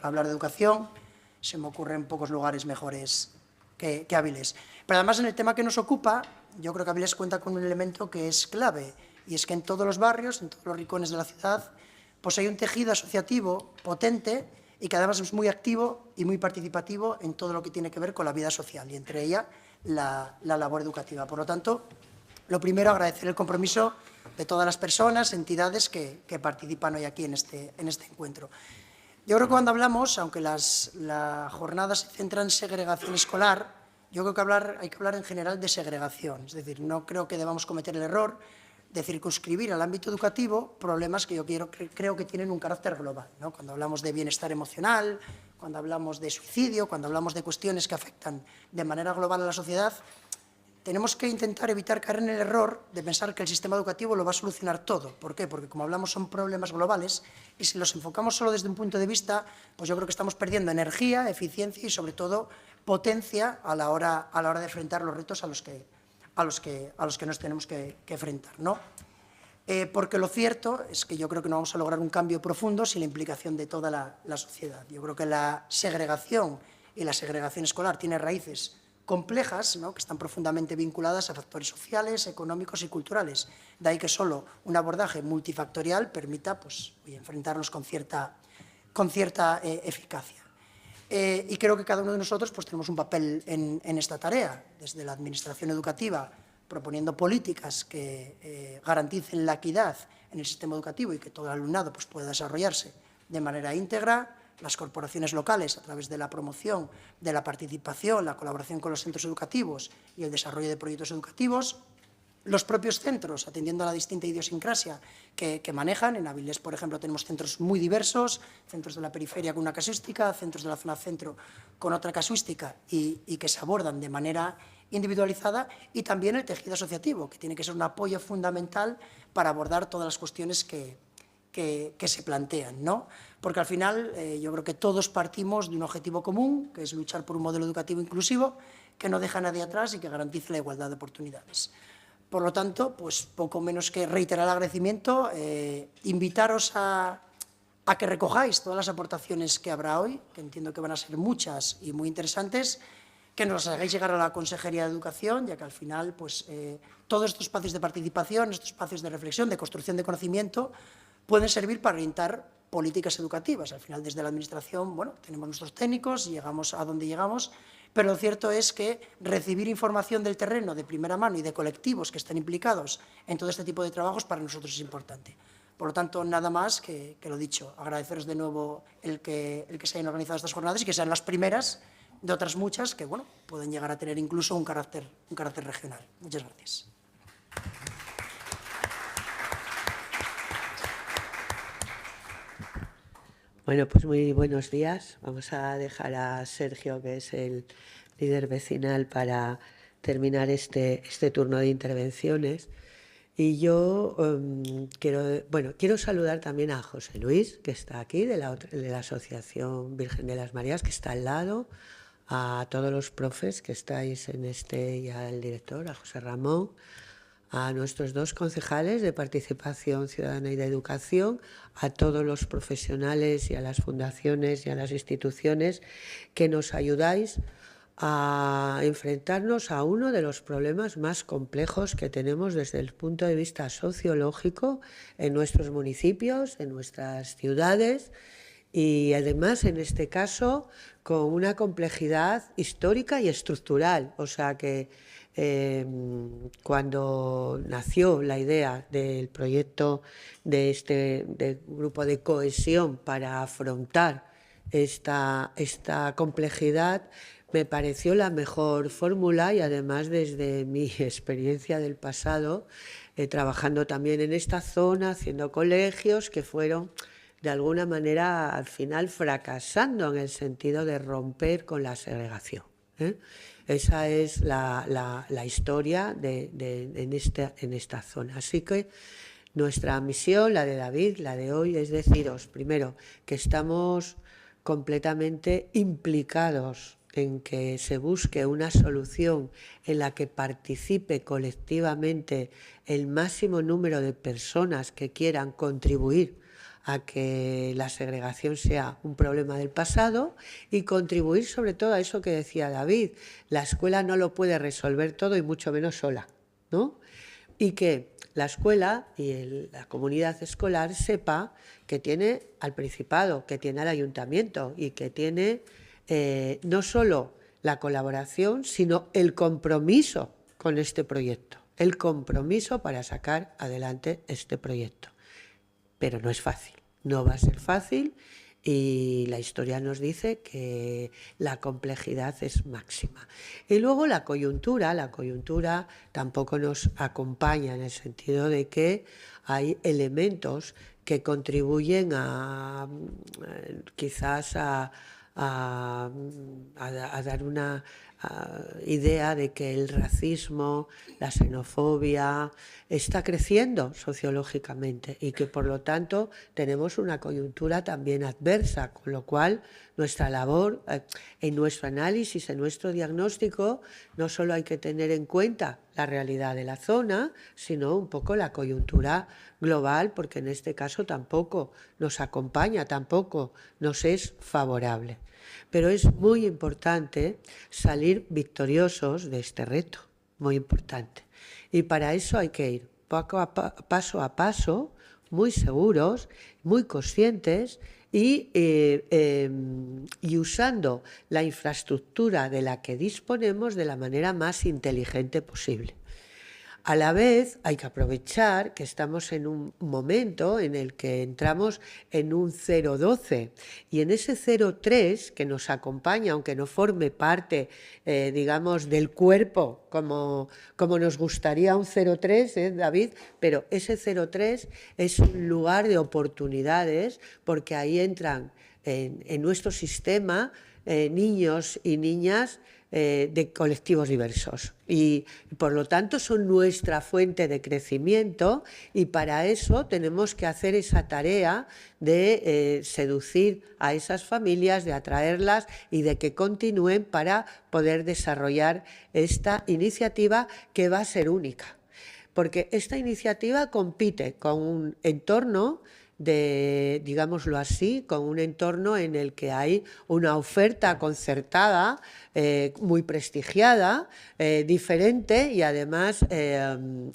para hablar de educación. Se me ocurren pocos lugares mejores que Avilés. Pero además, en el tema que nos ocupa, yo creo que Avilés cuenta con un elemento que es clave, y es que en todos los barrios, en todos los rincones de la ciudad, pues hay un tejido asociativo potente y que además es muy activo y muy participativo en todo lo que tiene que ver con la vida social, y entre ella la labor educativa. Por lo tanto, lo primero, agradecer el compromiso de todas las personas, entidades que participan hoy aquí en este encuentro. Yo creo que cuando hablamos, aunque la jornada se centra en segregación escolar, yo creo que hay que hablar en general de segregación. Es decir, no creo que debamos cometer el error de circunscribir al ámbito educativo problemas que yo creo que tienen un carácter global, ¿no? Cuando hablamos de bienestar emocional, cuando hablamos de suicidio, cuando hablamos de cuestiones que afectan de manera global a la sociedad, tenemos que intentar evitar caer en el error de pensar que el sistema educativo lo va a solucionar todo. ¿Por qué? Porque, como hablamos, son problemas globales y si los enfocamos solo desde un punto de vista, pues yo creo que estamos perdiendo energía, eficiencia y, sobre todo, potencia a la hora de enfrentar los retos a los que nos tenemos que enfrentar, ¿no? Porque lo cierto es que yo creo que no vamos a lograr un cambio profundo sin la implicación de toda la sociedad. Yo creo que la segregación y la segregación escolar tiene raíces complejas, ¿no?, que están profundamente vinculadas a factores sociales, económicos y culturales. De ahí que solo un abordaje multifactorial permita, pues, enfrentarlos con cierta eficacia. Y creo que cada uno de nosotros, pues, tenemos un papel en esta tarea, desde la administración educativa, proponiendo políticas que garanticen la equidad en el sistema educativo y que todo el alumnado, pues, pueda desarrollarse de manera íntegra, las corporaciones locales a través de la promoción, de la participación, la colaboración con los centros educativos y el desarrollo de proyectos educativos, los propios centros, atendiendo a la distinta idiosincrasia que manejan. En Avilés, por ejemplo, tenemos centros muy diversos, centros de la periferia con una casuística, centros de la zona centro con otra casuística y que se abordan de manera individualizada, y también el tejido asociativo, que tiene que ser un apoyo fundamental para abordar todas las cuestiones que se plantean, ¿no? Porque al final yo creo que todos partimos de un objetivo común, que es luchar por un modelo educativo inclusivo que no deja a nadie atrás y que garantice la igualdad de oportunidades. Por lo tanto, pues poco menos que reiterar el agradecimiento, invitaros a que recojáis todas las aportaciones que habrá hoy, que entiendo que van a ser muchas y muy interesantes, que nos las hagáis llegar a la Consejería de Educación, ya que al final, pues, todos estos espacios de participación, estos espacios de reflexión, de construcción de conocimiento, pueden servir para orientar políticas educativas. Al final, desde la Administración, bueno, tenemos nuestros técnicos, llegamos a donde llegamos, pero lo cierto es que recibir información del terreno de primera mano y de colectivos que están implicados en todo este tipo de trabajos para nosotros es importante. Por lo tanto, nada más que lo dicho, agradeceros de nuevo el que se hayan organizado estas jornadas y que sean las primeras de otras muchas que, bueno, pueden llegar a tener incluso un carácter regional. Muchas gracias. Bueno, pues muy buenos días. Vamos a dejar a Sergio, que es el líder vecinal, para terminar este turno de intervenciones. Y yo quiero saludar también a José Luis, que está aquí, de la Asociación Virgen de las Marías, que está al lado, a todos los profes que estáis en y al director, a José Ramón, a nuestros dos concejales de Participación Ciudadana y de Educación, a todos los profesionales y a las fundaciones y a las instituciones que nos ayudáis a enfrentarnos a uno de los problemas más complejos que tenemos desde el punto de vista sociológico en nuestros municipios, en nuestras ciudades, y además, en este caso, con una complejidad histórica y estructural. O sea que cuando nació la idea del proyecto de este grupo de cohesión para afrontar esta complejidad, me pareció la mejor fórmula, y además, desde mi experiencia del pasado, trabajando también en esta zona, haciendo colegios que fueron de alguna manera al final fracasando en el sentido de romper con la segregación. Esa es la historia en esta zona. Así que nuestra misión, la de David, la de hoy, es deciros, primero, que estamos completamente implicados en que se busque una solución en la que participe colectivamente el máximo número de personas que quieran contribuir a que la segregación sea un problema del pasado y contribuir sobre todo a eso que decía David. La escuela no lo puede resolver todo y mucho menos sola, ¿no? Y que la escuela y la comunidad escolar sepa que tiene al Principado, que tiene al Ayuntamiento y que tiene no solo la colaboración, sino el compromiso con este proyecto, el compromiso para sacar adelante este proyecto. Pero no es fácil, no va a ser fácil y la historia nos dice que la complejidad es máxima. Y luego la coyuntura tampoco nos acompaña en el sentido de que hay elementos que contribuyen a quizás a dar una idea de que el racismo, la xenofobia está creciendo sociológicamente y que por lo tanto tenemos una coyuntura también adversa, con lo cual nuestra labor en nuestro análisis, en nuestro diagnóstico, no solo hay que tener en cuenta la realidad de la zona, sino un poco la coyuntura global, porque en este caso tampoco nos acompaña, tampoco nos es favorable. Pero es muy importante salir victoriosos de este reto, muy importante. Y para eso hay que ir paso a paso, muy seguros, muy conscientes y usando la infraestructura de la que disponemos de la manera más inteligente posible. A la vez hay que aprovechar que estamos en un momento en el que entramos en un 0,12 y en ese 0,3 que nos acompaña, aunque no forme parte, digamos, del cuerpo como nos gustaría un 0,3, David, pero ese 0,3 es un lugar de oportunidades porque ahí entran en nuestro sistema niños y niñas de colectivos diversos y por lo tanto son nuestra fuente de crecimiento y para eso tenemos que hacer esa tarea de seducir a esas familias, de atraerlas y de que continúen para poder desarrollar esta iniciativa que va a ser única, porque esta iniciativa compite con un entorno digámoslo así, con un entorno en el que hay una oferta concertada, muy prestigiada, diferente y además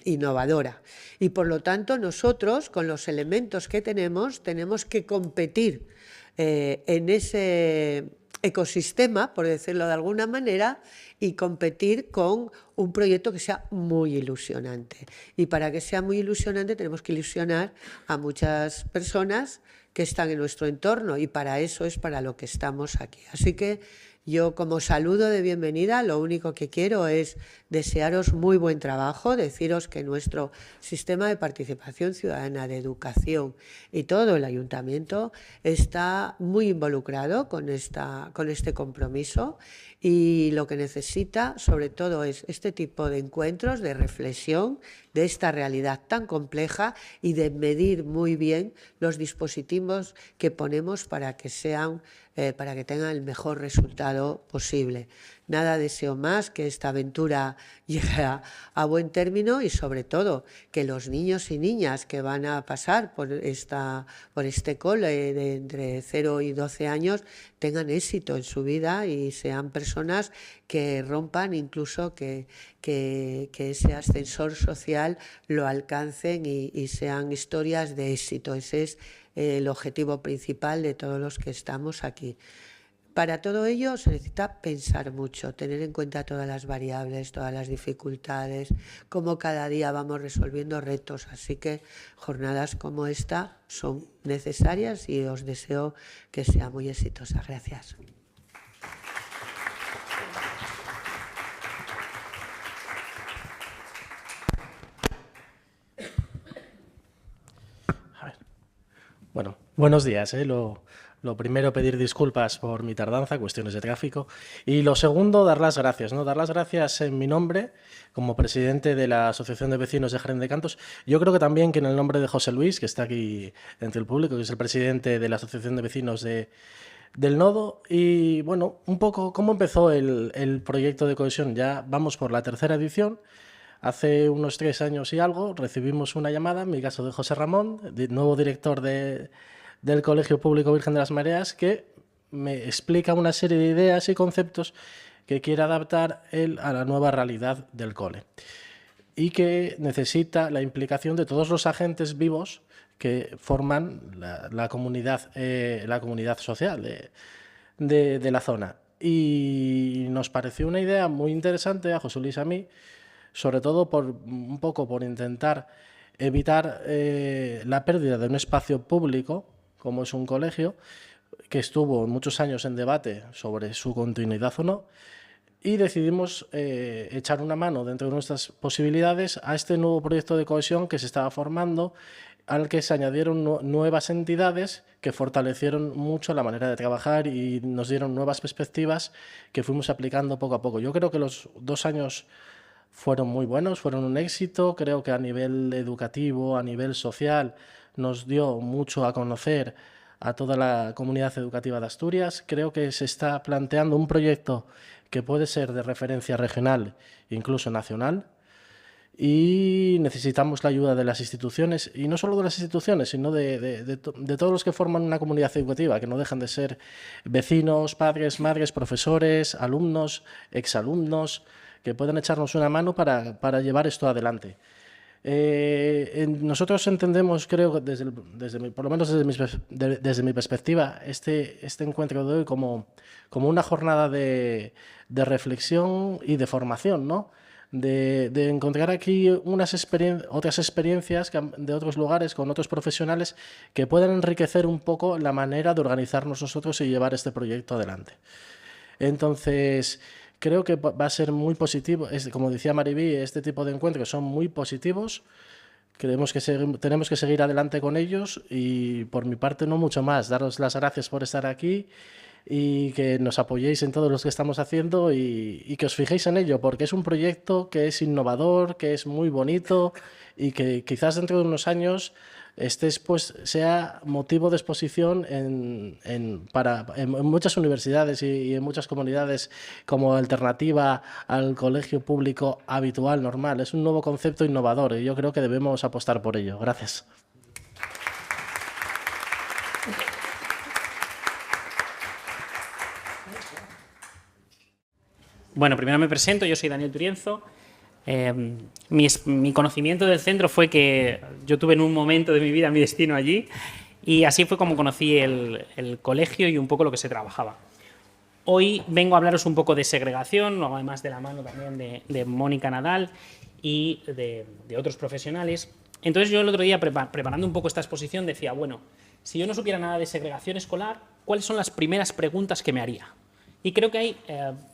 innovadora. Y por lo tanto nosotros, con los elementos que tenemos que competir en ese ecosistema, por decirlo de alguna manera, y competir con un proyecto que sea muy ilusionante. Y para que sea muy ilusionante tenemos que ilusionar a muchas personas que están en nuestro entorno y para eso es para lo que estamos aquí. Así que yo como saludo de bienvenida lo único que quiero es desearos muy buen trabajo, deciros que nuestro sistema de participación ciudadana, de educación y todo el ayuntamiento está muy involucrado con este compromiso y lo que necesita sobre todo es este tipo de encuentros, de reflexión de esta realidad tan compleja y de medir muy bien los dispositivos que ponemos para que tengan el mejor resultado posible. Nada deseo más que esta aventura llegue a buen término y sobre todo que los niños y niñas que van a pasar por este cole de entre 0 y 12 años tengan éxito en su vida y sean personas que rompan, incluso que ese ascensor social lo alcancen y sean historias de éxito. Ese es el objetivo principal de todos los que estamos aquí. Para todo ello se necesita pensar mucho, tener en cuenta todas las variables, todas las dificultades, cómo cada día vamos resolviendo retos. Así que jornadas como esta son necesarias y os deseo que sea muy exitosa. Gracias. Bueno, buenos días. Lo primero, pedir disculpas por mi tardanza, cuestiones de tráfico. Y lo segundo, dar las gracias. Dar las gracias en mi nombre, como presidente de la Asociación de Vecinos de Jerez de Cantos. Yo creo que también que en el nombre de José Luis, que está aquí entre el público, que es el presidente de la Asociación de Vecinos del Nodo. Y bueno, un poco cómo empezó el proyecto de cohesión. Ya vamos por la tercera edición. Hace unos 3 años y algo recibimos una llamada, en mi caso de José Ramón, nuevo director de del Colegio Público Virgen de las Mareas, que me explica una serie de ideas y conceptos que quiere adaptar él a la nueva realidad del cole y que necesita la implicación de todos los agentes vivos que forman la comunidad social de la zona. Y nos pareció una idea muy interesante a José Luis y a mí, sobre todo un poco por intentar evitar la pérdida de un espacio público, como es un colegio, que estuvo muchos años en debate sobre su continuidad o no, y decidimos echar una mano dentro de nuestras posibilidades a este nuevo proyecto de cohesión que se estaba formando, al que se añadieron nuevas entidades que fortalecieron mucho la manera de trabajar y nos dieron nuevas perspectivas que fuimos aplicando poco a poco. Yo creo que los 2 años fueron muy buenos, fueron un éxito. Creo que a nivel educativo, a nivel social, nos dio mucho a conocer a toda la comunidad educativa de Asturias. Creo que se está planteando un proyecto que puede ser de referencia regional, incluso nacional, y necesitamos la ayuda de las instituciones, y no solo de las instituciones, sino de todos los que forman una comunidad educativa, que no dejan de ser vecinos, padres, madres, profesores, alumnos, exalumnos, que puedan echarnos una mano para llevar esto adelante. Nosotros entendemos, creo, por lo menos desde mi perspectiva, este encuentro de hoy como una jornada de reflexión y de formación, ¿no? De encontrar aquí otras experiencias de otros lugares con otros profesionales que puedan enriquecer un poco la manera de organizarnos nosotros y llevar este proyecto adelante. Entonces, creo que va a ser muy positivo. Como decía Maribí, este tipo de encuentros son muy positivos. Creemos que tenemos que seguir adelante con ellos y, por mi parte, no mucho más. Daros las gracias por estar aquí y que nos apoyéis en todo lo que estamos haciendo y que os fijéis en ello, porque es un proyecto que es innovador, que es muy bonito y que quizás dentro de unos años sea motivo de exposición en muchas universidades y en muchas comunidades como alternativa al colegio público habitual, normal. Es un nuevo concepto innovador y yo creo que debemos apostar por ello. Gracias. Bueno, primero me presento, yo soy Daniel Turienzo. Mi conocimiento del centro fue que yo tuve en un momento de mi vida mi destino allí y así fue como conocí el colegio y un poco lo que se trabajaba. Hoy vengo a hablaros un poco de segregación, además de la mano también de Mónica Nadal y de otros profesionales. Entonces yo el otro día, preparando un poco esta exposición, decía, bueno, si yo no supiera nada de segregación escolar, ¿cuáles son las primeras preguntas que me haría? Y creo que hay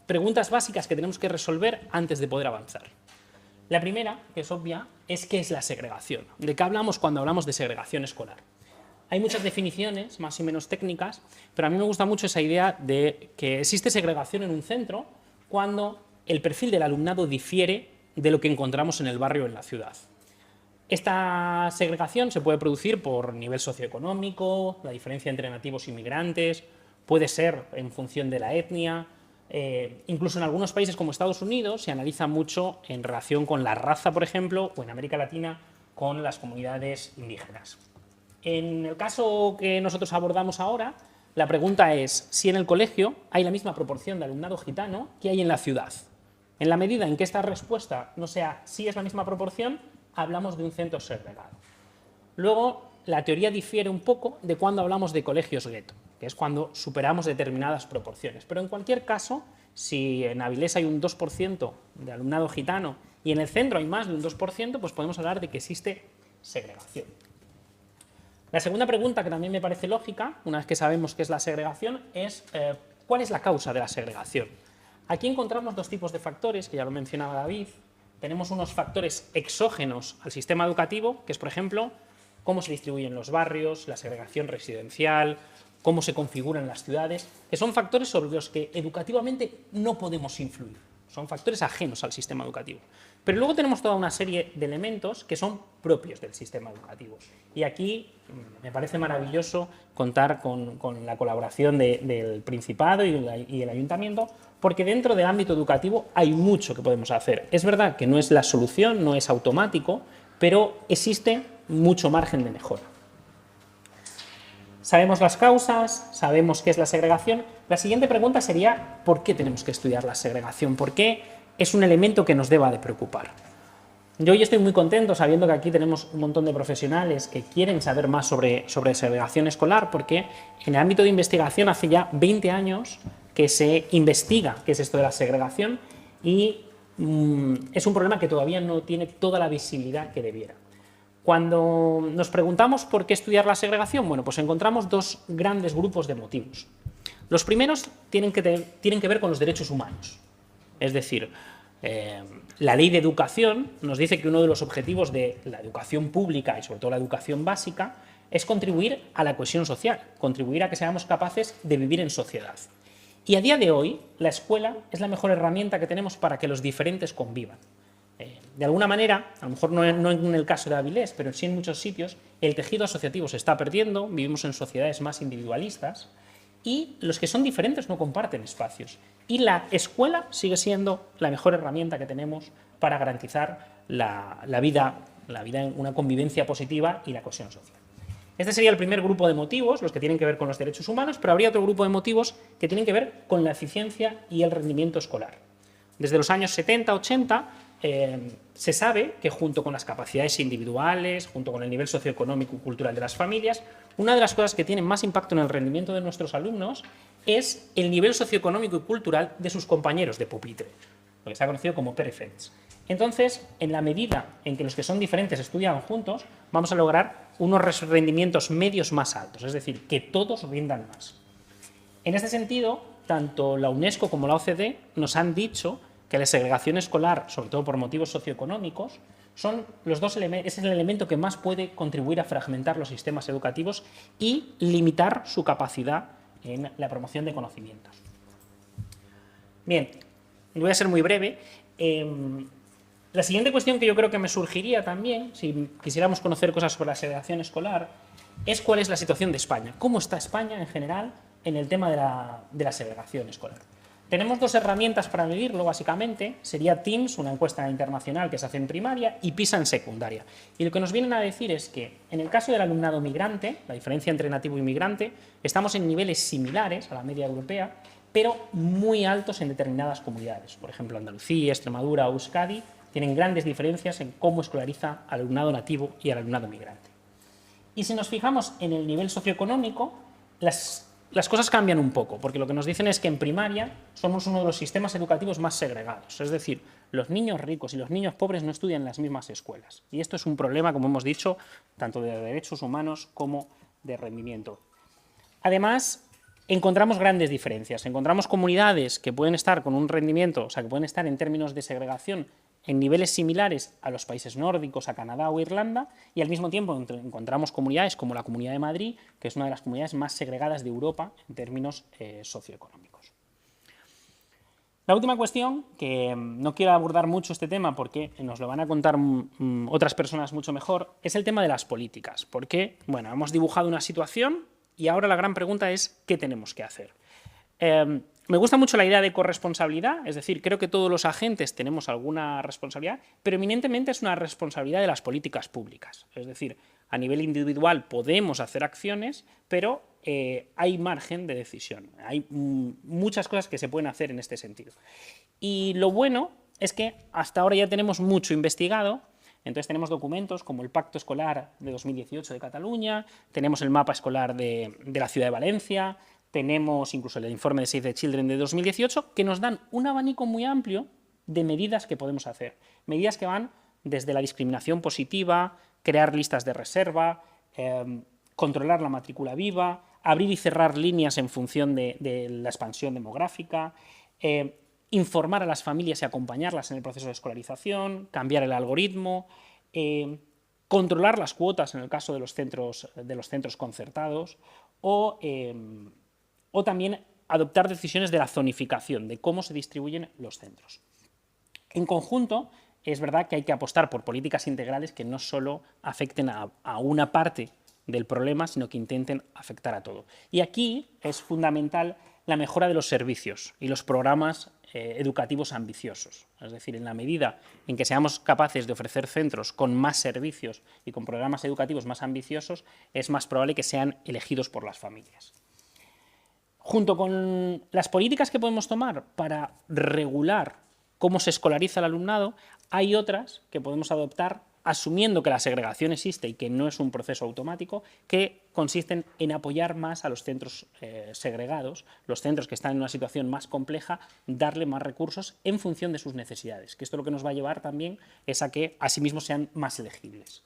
preguntas básicas que tenemos que resolver antes de poder avanzar. La primera, que es obvia, es ¿qué es la segregación? ¿De qué hablamos cuando hablamos de segregación escolar? Hay muchas definiciones, más y menos técnicas, pero a mí me gusta mucho esa idea de que existe segregación en un centro cuando el perfil del alumnado difiere de lo que encontramos en el barrio o en la ciudad. Esta segregación se puede producir por nivel socioeconómico, la diferencia entre nativos y migrantes, puede ser en función de la etnia. Incluso en algunos países como Estados Unidos se analiza mucho en relación con la raza, por ejemplo, o en América Latina con las comunidades indígenas. En el caso que nosotros abordamos ahora, la pregunta es si en el colegio hay la misma proporción de alumnado gitano que hay en la ciudad. En la medida en que esta respuesta no sea si es la misma proporción, hablamos de un centro segregado. Luego, la teoría difiere un poco de cuando hablamos de colegios gueto, que es cuando superamos determinadas proporciones. Pero en cualquier caso, si en Avilés hay un 2% de alumnado gitano y en el centro hay más de un 2%, pues podemos hablar de que existe segregación. La segunda pregunta, que también me parece lógica, una vez que sabemos qué es la segregación, es ¿cuál es la causa de la segregación? Aquí encontramos dos tipos de factores, que ya lo mencionaba David. Tenemos unos factores exógenos al sistema educativo, que es, por ejemplo, cómo se distribuyen los barrios, la segregación residencial, cómo se configuran las ciudades, que son factores sobre los que educativamente no podemos influir. Son factores ajenos al sistema educativo. Pero luego tenemos toda una serie de elementos que son propios del sistema educativo. Y aquí me parece maravilloso contar con la colaboración del Principado y el Ayuntamiento, porque dentro del ámbito educativo hay mucho que podemos hacer. Es verdad que no es la solución, no es automático, pero existe mucho margen de mejora. Sabemos las causas, sabemos qué es la segregación. La siguiente pregunta sería, ¿por qué tenemos que estudiar la segregación? ¿Por qué es un elemento que nos deba de preocupar? Yo hoy estoy muy contento sabiendo que aquí tenemos un montón de profesionales que quieren saber más sobre segregación escolar, porque en el ámbito de investigación hace ya 20 años que se investiga qué es esto de la segregación y es un problema que todavía no tiene toda la visibilidad que debiera. Cuando nos preguntamos por qué estudiar la segregación, bueno, pues encontramos dos grandes grupos de motivos. Los primeros tienen que ver con los derechos humanos. Es decir, la Ley de Educación nos dice que uno de los objetivos de la educación pública y sobre todo la educación básica es contribuir a la cohesión social, contribuir a que seamos capaces de vivir en sociedad. Y a día de hoy, la escuela es la mejor herramienta que tenemos para que los diferentes convivan. De alguna manera, a lo mejor no en el caso de Avilés, pero sí en muchos sitios, el tejido asociativo se está perdiendo, vivimos en sociedades más individualistas y los que son diferentes no comparten espacios. Y la escuela sigue siendo la mejor herramienta que tenemos para garantizar la vida en una convivencia positiva y la cohesión social. Este sería el primer grupo de motivos, los que tienen que ver con los derechos humanos, pero habría otro grupo de motivos que tienen que ver con la eficiencia y el rendimiento escolar. Desde los años 70-80 se sabe que junto con las capacidades individuales, junto con el nivel socioeconómico y cultural de las familias, una de las cosas que tienen más impacto en el rendimiento de nuestros alumnos es el nivel socioeconómico y cultural de sus compañeros de pupitre, lo que se ha conocido como peer effects. Entonces, en la medida en que los que son diferentes estudian juntos, vamos a lograr unos rendimientos medios más altos, es decir, que todos rindan más. En este sentido, tanto la UNESCO como la OCDE nos han dicho que la segregación escolar, sobre todo por motivos socioeconómicos, es el elemento que más puede contribuir a fragmentar los sistemas educativos y limitar su capacidad en la promoción de conocimientos. Bien, voy a ser muy breve. La siguiente cuestión que yo creo que me surgiría también, si quisiéramos conocer cosas sobre la segregación escolar, es cuál es la situación de España. ¿Cómo está España en general en el tema de la segregación escolar? Tenemos dos herramientas para medirlo, básicamente. Sería TIMSS, una encuesta internacional que se hace en primaria, y PISA en secundaria. Y lo que nos vienen a decir es que, en el caso del alumnado migrante, la diferencia entre nativo y migrante, estamos en niveles similares a la media europea, pero muy altos en determinadas comunidades. Por ejemplo, Andalucía, Extremadura o Euskadi tienen grandes diferencias en cómo escolariza al alumnado nativo y al alumnado migrante. Y si nos fijamos en el nivel socioeconómico, las cosas cambian un poco, porque lo que nos dicen es que en primaria somos uno de los sistemas educativos más segregados. Es decir, los niños ricos y los niños pobres no estudian en las mismas escuelas. Y esto es un problema, como hemos dicho, tanto de derechos humanos como de rendimiento. Además, encontramos grandes diferencias. Encontramos comunidades que pueden estar con un rendimiento, o sea, que pueden estar en términos de segregación en niveles similares a los países nórdicos, a Canadá o Irlanda, y al mismo tiempo encontramos comunidades como la Comunidad de Madrid, que es una de las comunidades más segregadas de Europa en términos socioeconómicos. La última cuestión, que no quiero abordar mucho este tema porque nos lo van a contar otras personas mucho mejor, es el tema de las políticas. Porque, bueno, hemos dibujado una situación y ahora la gran pregunta es ¿qué tenemos que hacer? Me gusta mucho la idea de corresponsabilidad, es decir, creo que todos los agentes tenemos alguna responsabilidad, pero eminentemente es una responsabilidad de las políticas públicas. Es decir, a nivel individual podemos hacer acciones, pero hay margen de decisión. Hay muchas cosas que se pueden hacer en este sentido. Y lo bueno es que hasta ahora ya tenemos mucho investigado. Entonces tenemos documentos como el Pacto Escolar de 2018 de Cataluña, tenemos el mapa escolar de la ciudad de Valencia, tenemos incluso el informe de Save the Children de 2018, que nos dan un abanico muy amplio de medidas que podemos hacer. Medidas que van desde la discriminación positiva, crear listas de reserva, controlar la matrícula viva, abrir y cerrar líneas en función de la expansión demográfica, informar a las familias y acompañarlas en el proceso de escolarización, cambiar el algoritmo, controlar las cuotas en el caso de los centros concertados o también adoptar decisiones de la zonificación, de cómo se distribuyen los centros. En conjunto, es verdad que hay que apostar por políticas integrales que no solo afecten a una parte del problema, sino que intenten afectar a todo. Y aquí es fundamental la mejora de los servicios y los programas educativos ambiciosos. Es decir, en la medida en que seamos capaces de ofrecer centros con más servicios y con programas educativos más ambiciosos, es más probable que sean elegidos por las familias. Junto con las políticas que podemos tomar para regular cómo se escolariza el alumnado, hay otras que podemos adoptar asumiendo que la segregación existe y que no es un proceso automático, que consisten en apoyar más a los centros segregados, los centros que están en una situación más compleja, darle más recursos en función de sus necesidades, que esto lo que nos va a llevar también es a que asimismo sean más elegibles.